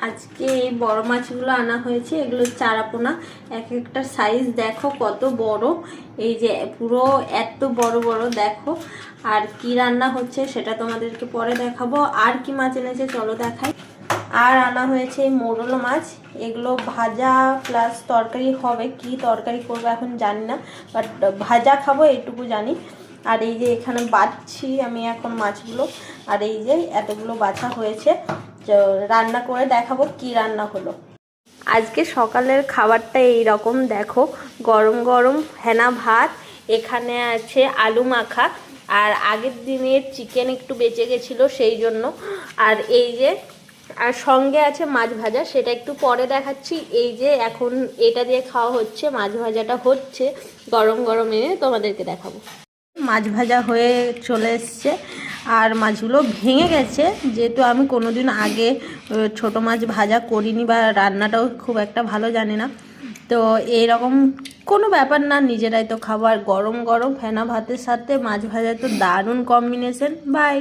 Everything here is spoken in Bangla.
আজকে এই বড় মাছগুলো আনা হয়েছে, এগুলো চারাপোনা। এক একটা সাইজ দেখো কত বড়, এই যে পুরো এত বড় বড় দেখো। আর কি রান্না হচ্ছে সেটা তোমাদেরকে পরে দেখাবো। আর কি মাছ এনেছে চলো দেখাই। আর আনা হয়েছে মোরল মাছ, এগুলো ভাজা প্লাস তরকারি হবে। কি তরকারি করবো এখন জানি না, বাট ভাজা খাবো এইটুকু জানি। আর এই যে এখানে বাছছি আমি এখন মাছগুলো, আর এই যে এতগুলো বাছা হয়েছে, রান্না করে দেখাবো কি রান্না হলো। আজকে সকালের খাবারটা এই রকম দেখো, গরম গরম ফেনা ভাত, এখানে আছে আলু মাখা, আর আগের দিনের চিকেন একটু বেঁচে গেছিলো সেই জন্য। আর এই যে আর সঙ্গে আছে মাছ ভাজা, সেটা একটু পরে দেখাচ্ছি। এই যে এখন এটা দিয়ে খাওয়া হচ্ছে, মাছ ভাজাটা হচ্ছে গরম গরম, এনে তোমাদেরকে দেখাবো। মাছ ভাজা হয়ে চলে এসছে, আর মাছগুলো ভেঙে গেছে, যেহেতু আমি কোনোদিন আগে ছোট মাছ ভাজা করিনি বা রান্নাটাও খুব একটা ভালো জানি না, তো এরকম কোনো ব্যাপার না, নিজেরাই তো খাবার। গরম গরম ফেনা ভাতের সাথে মাছ ভাজা তো দারুণ কম্বিনেশন। বাই।